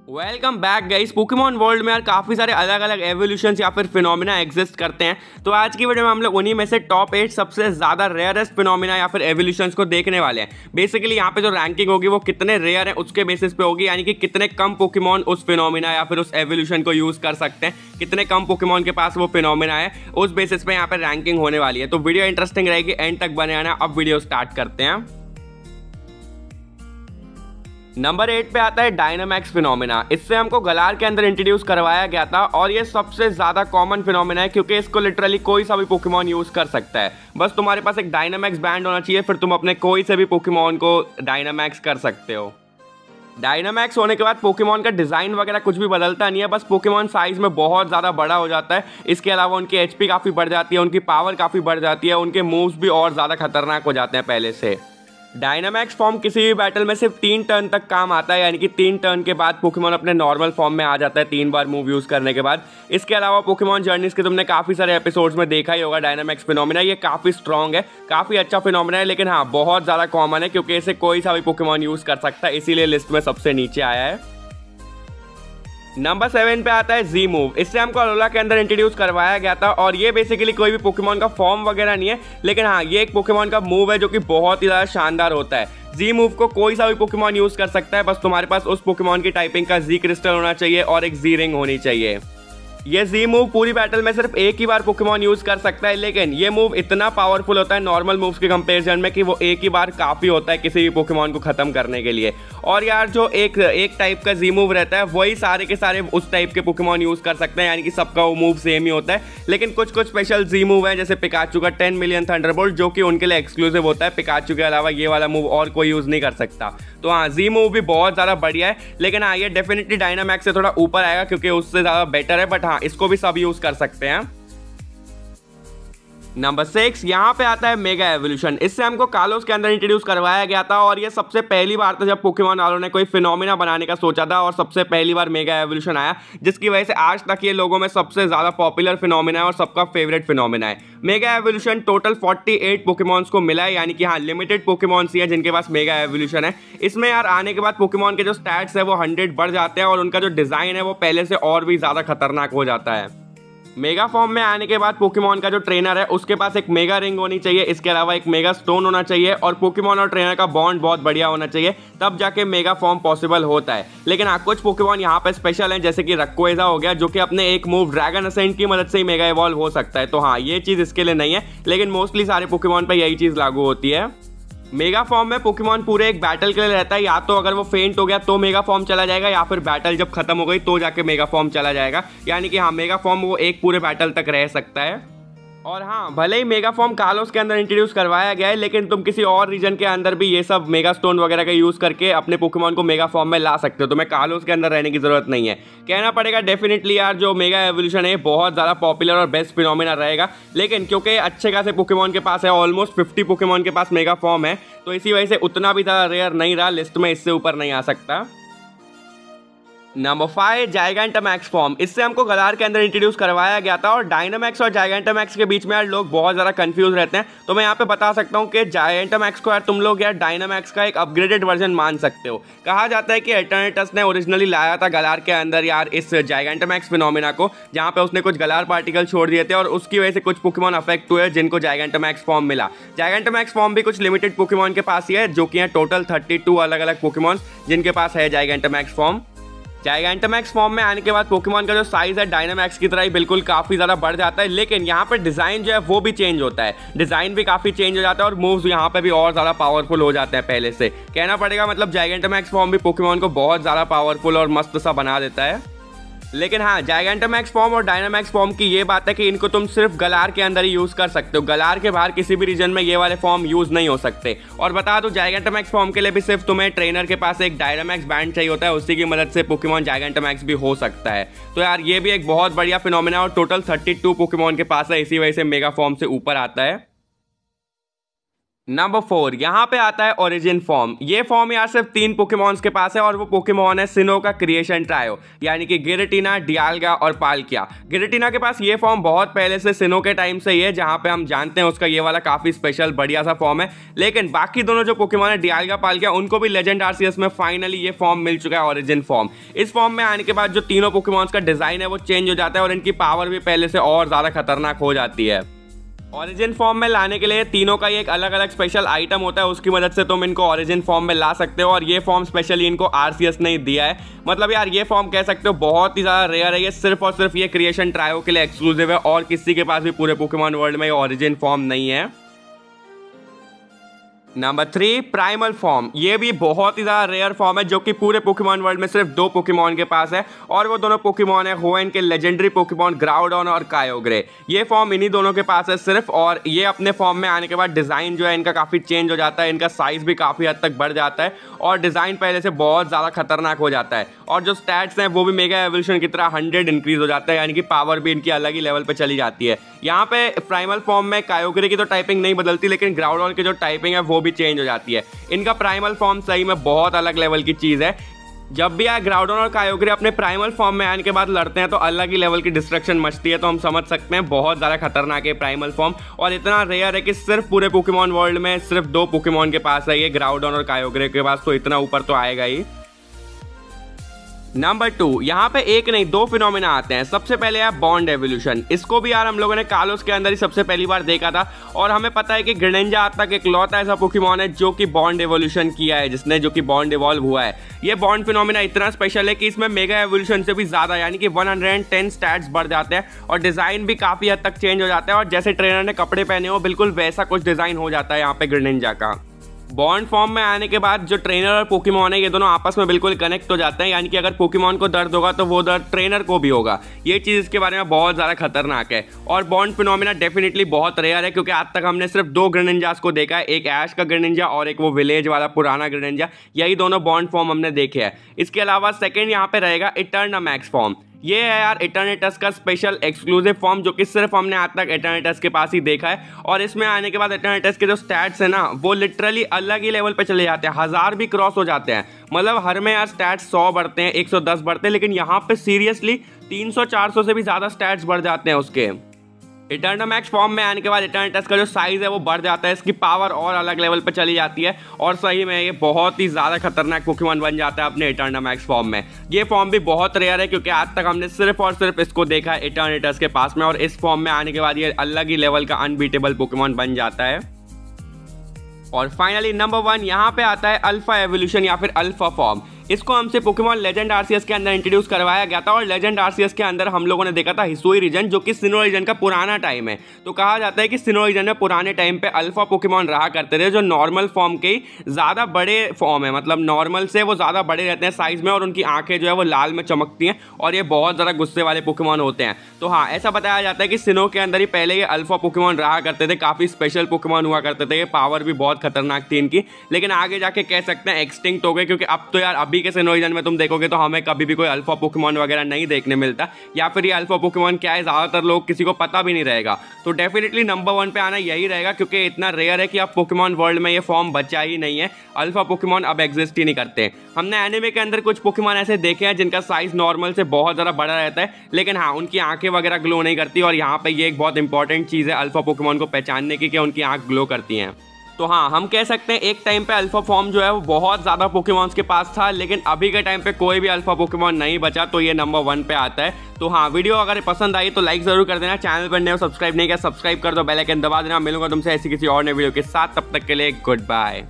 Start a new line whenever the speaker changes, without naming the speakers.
Welcome back guys. Pokemon world में यार काफ़ी सारे अलग अलग एवोल्यूशंस या फिर फिनोमिना एग्जिस्ट करते हैं। तो आज की वीडियो में हम लोग उन्हीं में से टॉप 8 सबसे ज़्यादा रेयरेस्ट फिनोमिना या फिर एवोल्यूशंस को देखने वाले हैं। बेसिकली यहाँ पे जो रैंकिंग होगी वो कितने रेयर हैं उसके बेसिस पे होगी, यानी कि कितने कम पोकेमॉन उस फिनोमिना या फिर उस एवोल्यूशन को यूज़ कर सकते हैं, कितने कम पोकेमॉन के पास वो फिनोमिना है, उस बेसिस पे यहाँ पे रैंकिंग होने वाली है। तो वीडियो इंटरेस्टिंग रहेगी, एंड तक बने आना। अब वीडियो स्टार्ट करते हैं। नंबर 8 पे आता है डायनामैक्स फिनोमिना। इससे हमको गलार के अंदर इंट्रोड्यूस करवाया गया था और ये सबसे ज़्यादा कॉमन फिनोमिना है क्योंकि इसको लिटरली कोई सा भी पोकेमॉन यूज़ कर सकता है। बस तुम्हारे पास एक डायनामैक्स बैंड होना चाहिए, फिर तुम अपने कोई से भी पोकेमॉन को डायनामैक्स कर सकते हो। डायनामैक्स होने के बाद पोकेमॉन का डिज़ाइन वगैरह कुछ भी बदलता नहीं है, बस पोकेमॉन साइज़ में बहुत ज़्यादा बड़ा हो जाता है। इसके अलावा उनकी एचपी काफ़ी बढ़ जाती है, उनकी पावर काफ़ी बढ़ जाती है, उनके मूव्स भी और ज़्यादा खतरनाक हो जाते हैं पहले से। डायनामैक्स फॉर्म किसी भी बैटल में सिर्फ 3 टर्न तक काम आता है, यानी कि 3 टर्न के बाद पोकेमॉन अपने नॉर्मल फॉर्म में आ जाता है 3 बार मूव यूज़ करने के बाद। इसके अलावा पोकेमॉन जर्नीज के तुमने काफ़ी सारे एपिसोड्स में देखा ही होगा डायनामैक्स फिनोमिना। ये काफ़ी स्ट्रॉन्ग है, काफ़ी अच्छा फिनोमिना है, लेकिन हाँ बहुत ज़्यादा कॉमन है क्योंकि इसे कोई सा भी पोकेमॉन यूज़ कर सकता है, इसीलिए लिस्ट में सबसे नीचे आया है। नंबर 7 पे आता है जी मूव। इससे हमको अलोला के अंदर इंट्रोड्यूस करवाया गया था और ये बेसिकली कोई भी पोकेमॉन का फॉर्म वगैरह नहीं है, लेकिन हाँ ये एक पोकेमॉन का मूव है जो कि बहुत ही ज़्यादा शानदार होता है। जी मूव को कोई सा भी पोकेमॉन यूज़ कर सकता है, बस तुम्हारे पास उस पोकेमॉन की टाइपिंग का जी क्रिस्टल होना चाहिए और एक जी रिंग होनी चाहिए। ये जी मूव पूरी बैटल में सिर्फ एक ही बार पोकेमॉन यूज़ कर सकता है, लेकिन ये मूव इतना पावरफुल होता है नॉर्मल मूव्स के कंपैरिजन में कि वो एक ही बार काफ़ी होता है किसी भी पोकेमॉन को ख़त्म करने के लिए। और यार जो एक टाइप का जी मूव रहता है वही सारे के सारे उस टाइप के पोकेमॉन यूज़ कर सकते हैं, यानी कि सबका वो मूव सेम ही होता है। लेकिन कुछ कुछ स्पेशल जी मूव है, जैसे पिकाचू का 10 मिलियन थंडरबोल्ट जो कि उनके लिए एक्सक्लूसिव होता है। पिकाचू के अलावा ये वाला मूव और कोई यूज़ नहीं कर सकता। तो हाँ जी मूव भी बहुत ज़्यादा बढ़िया है, लेकिन हाँ ये डेफिनेटली डायनामैक्स से थोड़ा ऊपर आएगा क्योंकि उससे ज़्यादा बेटर है, बट हाँ इसको भी सब यूज़ कर सकते हैं। नंबर 6 यहाँ पे आता है मेगा एवोल्यूशन। इससे हमको कालोस के अंदर इंट्रोड्यूस करवाया गया था और ये सबसे पहली बार था जब पोकेमॉन वालों ने कोई फिनोमिना बनाने का सोचा था और सबसे पहली बार मेगा एवोल्यूशन आया, जिसकी वजह से आज तक ये लोगों में सबसे ज़्यादा पॉपुलर फिनोमिना है और सबका फेवरेट फिनोमिना है। मेगा एवोल्यूशन टोटल 48 पोकेमॉन्स को मिला है, यानी कि हाँ लिमिटेड पोकेमॉन्स ही है जिनके पास मेगा एवोल्यूशन है। इसमें यार आने के बाद पोकेमॉन के जो स्टैट्स है वो 100 बढ़ जाते हैं और उनका जो डिज़ाइन है वो पहले से और भी ज़्यादा खतरनाक हो जाता है। मेगा फॉर्म में आने के बाद पोकेमॉन का जो ट्रेनर है उसके पास एक मेगा रिंग होनी चाहिए, इसके अलावा एक मेगा स्टोन होना चाहिए और पोकेमॉन और ट्रेनर का बॉन्ड बहुत बढ़िया होना चाहिए, तब जाके मेगा फॉर्म पॉसिबल होता है। लेकिन हाँ कुछ पोकेमॉन यहाँ पे स्पेशल हैं, जैसे कि रक्कोएजा हो गया जो कि अपने एक मूव ड्रैगन असेंट की मदद से ही मेगा इवॉल्व हो सकता है। तो हाँ ये चीज़ इसके लिए नहीं है, लेकिन मोस्टली सारे पोकेमॉन पर यही चीज़ लागू होती है। मेगा फॉर्म में पोकेमॉन पूरे एक बैटल के लिए रहता है, या तो अगर वो फेंट हो गया तो मेगा फॉर्म चला जाएगा, या फिर बैटल जब खत्म हो गई तो जाके मेगा फॉर्म चला जाएगा। यानी कि हाँ मेगा फॉर्म वो एक पूरे बैटल तक रह सकता है। और हाँ भले ही मेगा फॉर्म कालोस के अंदर इंट्रोड्यूस करवाया गया है, लेकिन तुम किसी और रीजन के अंदर भी ये सब मेगा स्टोन वगैरह का यूज़ करके अपने पोकेमॉन को मेगा फॉर्म में ला सकते हो। तुम्हें कालोस के अंदर रहने की ज़रूरत नहीं है। कहना पड़ेगा डेफिनेटली यार जो मेगा एवोल्यूशन है बहुत ज़्यादा पॉपुलर और बेस्ट फिनोमिना रहेगा, लेकिन क्योंकि अच्छे खासे पोकेमॉन के पास है, ऑलमोस्ट 50 पोकेमॉन के पास मेगा फॉर्म है, तो इसी वजह से उतना भी ज़्यादा रेयर नहीं रहा, लिस्ट में इससे ऊपर नहीं आ सकता। Number 5 जायगेंटामैक्स form. इससे हमको गलार के अंदर इंट्रोड्यूस करवाया गया था और डायनामैक्स और जायगेंटामैक्स के बीच में यार लोग बहुत ज़्यादा कंफ्यूज रहते हैं। तो मैं यहाँ पे बता सकता हूँ कि जायगेंटामैक्स को यार तुम लोग यार डायनामैक्स का एक अपग्रेडेड वर्जन मान सकते हो। कहा जाता है कि एटर्नेटस ने ओरिजिनली लाया था गलार के अंदर यार इस जायगेंटामैक्स फिनोमिना को, जहाँ पे उसने कुछ गलार पार्टिकल छोड़ दिए थे और उसकी वजह से कुछ पोकेमॉन अफेक्ट हुए जिनको जायगेंटामैक्स फॉर्म मिला। जायगेंटामैक्स फॉर्म भी कुछ लिमिटेड पोकेमॉन के पास ही है, जो कि है टोटल 32 अलग अलग पोकेमॉन जिनके पास है जायगेंटामैक्स फॉर्म। जायगेंटामैक्स फॉर्म में आने के बाद पोकेमॉन का जो साइज़ है डायनामैक्स की तरह ही बिल्कुल काफ़ी ज़्यादा बढ़ जाता है, लेकिन यहाँ पर डिज़ाइन जो है वो भी चेंज होता है। डिज़ाइन भी काफ़ी चेंज हो जाता है और मूव्स यहाँ पे भी और ज़्यादा पावरफुल हो जाते हैं पहले से। कहना पड़ेगा मतलब जायगेंटामैक्स फॉर्म भी पोकेमॉन को बहुत ज़्यादा पावरफुल और मस्त सा बना देता है। लेकिन हाँ जायगेंटामैक्स फॉर्म और डायनामैक्स फॉर्म की ये बात है कि इनको तुम सिर्फ गलार के अंदर ही यूज़ कर सकते हो, गलार के बाहर किसी भी रीजन में ये वाले फॉर्म यूज़ नहीं हो सकते। और बता दो जायगेंटामैक्स फॉर्म के लिए भी सिर्फ तुम्हें ट्रेनर के पास एक डायनामैक्स बैंड चाहिए होता है, उसी की मदद से पोकेमॉन जायगेंटामैक्स भी हो सकता है। तो यार ये भी एक बहुत बढ़िया फिनोमिना और टोटल 32 पोकेमॉन के पास है, इसी वजह से मेगा फॉर्म से ऊपर आता है। नंबर 4 यहाँ पे आता है ओरिजिन फॉर्म। ये फॉर्म यार सिर्फ 3 पोकेमॉन्स के पास है और वो पोकेमॉन है सिनो का क्रिएशन ट्रायो, यानी कि गिरेटिना, डियाल्गा और पाल्किया। गिरेटिना के पास ये फॉर्म बहुत पहले से सिनो के टाइम से ही है, जहाँ पे हम जानते हैं उसका ये वाला काफी स्पेशल बढ़िया सा फॉर्म है। लेकिन बाकी दोनों जो पोकेमॉन है डियाल्गा, पाल्किया, उनको भी लेजेंड आरसीएस में फाइनली ये फॉर्म मिल चुका है, ओरिजिन फॉर्म। इस फॉर्म में आने के बाद जो तीनों पोकेमॉन्स का डिजाइन है वो चेंज हो जाता है और इनकी पावर भी पहले से और ज्यादा खतरनाक हो जाती है। ओरिजिन फॉर्म में लाने के लिए तीनों का एक अलग अलग स्पेशल आइटम होता है, उसकी मदद से तुम इनको ओरिजिन फॉर्म में ला सकते हो। और ये फॉर्म स्पेशली इनको आरसीएस ने दिया है। मतलब यार ये फॉर्म कह सकते हो बहुत ही ज़्यादा रेयर है। ये सिर्फ और सिर्फ ये क्रिएशन ट्रायो के लिए एक्सक्लूसिव है और किसी के पास भी पूरे पोकेमॉन वर्ल्ड में ये ओरिजिन फॉर्म नहीं है। Number 3 primal form. ये भी बहुत ही ज़्यादा रेयर फॉर्म है जो कि पूरे पोकेमॉन वर्ल्ड में सिर्फ 2 पोकेमॉन के पास है और वो दोनों पोकेमॉन है होएन के लेजेंडरी पोकेमॉन ग्राउडॉन और कायोग्रे। ये फॉर्म इन्हीं दोनों के पास है सिर्फ, और ये अपने फॉर्म में आने के बाद डिज़ाइन जो है इनका काफ़ी चेंज हो जाता है, इनका साइज़ भी काफ़ी हद तक बढ़ जाता है और डिज़ाइन पहले से बहुत ज़्यादा खतरनाक हो जाता है। और जो स्टैट्स हैं वो भी मेगा एवोल्यूशन की तरह 100 इंक्रीज हो जाता है, यानी कि पावर भी इनकी अलग ही लेवल पर चली जाती है। यहाँ पे प्राइमल फॉर्म में कायोग्रे की तो टाइपिंग नहीं बदलती, लेकिन ग्राउडॉन की जो टाइपिंग है वो भी चेंज हो जाती है। इनका प्राइमल फॉर्म सही में बहुत अलग लेवल की चीज है। जब भी यार ग्राउडॉन और कायोग्रे अपने प्राइमल फॉर्म में आने के बाद लड़ते हैं तो अलग ही लेवल की डिस्ट्रक्शन मचती है, तो हम समझ सकते हैं बहुत ज़्यादा खतरनाक है प्राइमल फॉर्म। और इतना रेयर है कि सिर्फ पूरे पोकेमॉन वर्ल्ड में सिर्फ 2 पोकेमॉन के पास है ये, ग्राउडॉन और कायोग्रे के पास, तो इतना ऊपर तो आएगा ही। नंबर 2 यहाँ पे एक नहीं 2 फिनोमिना आते हैं। सबसे पहले है बॉन्ड एवोल्यूशन। इसको भी यार हम लोगों ने कालोस के अंदर ही सबसे पहली बार देखा था और हमें पता है कि ग्रेनिंजा आज तक इकलौता ऐसा पोकेमॉन है जो कि बॉन्ड एवोल्यूशन किया है, जिसने जो कि बॉन्ड इवॉल्व हुआ है। ये बॉन्ड फिनोमिना इतना स्पेशल है कि इसमें मेगा एवोल्यूशन से भी ज्यादा यानी कि 110 स्टैट्स बढ़ जाते हैं और डिजाइन भी काफी हद तक चेंज हो जाता है और जैसे ट्रेनर ने कपड़े पहने हो बिल्कुल वैसा कुछ डिजाइन हो जाता है यहाँ पे ग्रेनिंजा का। बॉन्ड फॉर्म में आने के बाद जो ट्रेनर और पोकेमॉन है ये दोनों आपस में बिल्कुल कनेक्ट हो जाते हैं, यानी कि अगर पोकेमॉन को दर्द होगा तो वो दर्द ट्रेनर को भी होगा। ये चीज़ इसके बारे में बहुत ज़्यादा खतरनाक है और बॉन्ड फिनोमिना डेफिनेटली बहुत रेयर है, क्योंकि आज तक हमने सिर्फ 2 ग्रेनिंजास को देखा है, एक ऐश का ग्रेनिंजा और एक वो विलेज वाला पुराना ग्रेनिंजा। यही दोनों बॉन्ड फॉर्म हमने देखे हैं। इसके अलावा सेकेंड यहाँ पे रहेगा इटर्नामैक्स फॉर्म। ये है यार इटर्निटस का स्पेशल एक्सक्लूसिव फॉर्म जो कि सिर्फ हमने आज तक इटर्निटस के पास ही देखा है। और इसमें आने के बाद इटर्निटस के जो स्टैट्स है ना वो लिटरली अलग ही लेवल पे चले जाते हैं, 1000 भी क्रॉस हो जाते हैं। मतलब हर में यार स्टैट्स 100 बढ़ते हैं, 110 बढ़ते हैं, लेकिन यहाँ पे सीरियसली 300-400 से भी ज़्यादा स्टैट्स बढ़ जाते हैं उसके। इटर्नामैक्स फॉर्म में आने के बाद इटर्निटस का जो साइज़ है वो बढ़ जाता है, इसकी पावर और अलग लेवल पर चली जाती है और सही में ये बहुत ही ज़्यादा खतरनाक पोकेमॉन बन जाता है अपने इटर्नामैक्स फॉर्म में। ये फॉर्म भी बहुत रेयर है क्योंकि आज तक हमने सिर्फ और सिर्फ इसको देखा है इटर्निटस के पास में, और इस फॉर्म में आने के बाद ये अलग ही लेवल का अनबीटेबल पोकेमॉन बन जाता है। और फाइनली नंबर 1 यहाँ पे आता है अल्फा एवोल्यूशन या फिर अल्फा फॉर्म। इसको हमसे पोकेमॉन लेजेंड आरसीएस के अंदर इंट्रोड्यूस करवाया गया था और लेजेंड आरसीएस के अंदर हम लोगों ने देखा था हिसुई रीजन, जो कि सिनो रीजन का पुराना टाइम है। तो कहा जाता है कि सिनो रीजन में पुराने टाइम पे अल्फा पोकेमॉन रहा करते थे जो नॉर्मल फॉर्म के ज़्यादा बड़े फॉर्म है, मतलब नॉर्मल से वो ज़्यादा बड़े रहते हैं साइज़ में और उनकी आंखें जो है वो लाल में चमकती हैं और ये बहुत ज़्यादा गुस्से वाले पोकेमॉन होते हैं। तो हाँ, ऐसा बताया जाता है कि सिनो के अंदर ही पहले ये अल्फा पोकेमॉन रहा करते थे, काफ़ी स्पेशल पोकेमॉन हुआ करते थे, ये पावर भी बहुत खतरनाक थी इनकी, लेकिन आगे जाके कह सकते हैं एक्सटिंक्ट हो गए, क्योंकि अब तो यार अभी के सिनो रीजन में तुम देखोगे तो हमें कभी भी कोई अल्फा पोकेमॉन वगैरह नहीं देखने मिलता, या फिर ये अल्फा पोकेमॉन क्या है ज़्यादातर लोग किसी को पता भी नहीं रहेगा। तो डेफिनेटली नंबर 1 पे आना यही रहेगा, क्योंकि इतना रेयर है कि अब पोकेमॉन वर्ल्ड में ये फॉर्म बचा ही नहीं है, अल्फा पोकेमॉन अब एग्जिस्ट ही नहीं करते। हमने एनिमे के अंदर कुछ पोकेमॉन ऐसे देखे हैं जिनका साइज नॉर्मल से बहुत ज़्यादा बड़ा रहता है, लेकिन हाँ उनकी आंखें वगैरह ग्लो नहीं करती, और यहाँ पे ये एक बहुत इंपॉर्टेंट चीज़ है अल्फा पोकेमॉन को पहचानने की कि उनकी आंख ग्लो करती हैं। तो हाँ, हम कह सकते हैं एक टाइम पे अल्फा फॉर्म जो है वो बहुत ज़्यादा पोकेमॉन्स के पास था, लेकिन अभी के टाइम पे कोई भी अल्फा पोकेमॉन नहीं बचा, तो ये नंबर 1 पे आता है। तो हाँ, वीडियो अगर पसंद आई तो लाइक ज़रूर कर देना, चैनल पर नए हो सब्सक्राइब नहीं किया सब्सक्राइब कर दो, बेल आइकन दबा देना। मिलूंगा तुमसे ऐसी किसी और नए वीडियो के साथ, तब तक के लिए गुड बाय।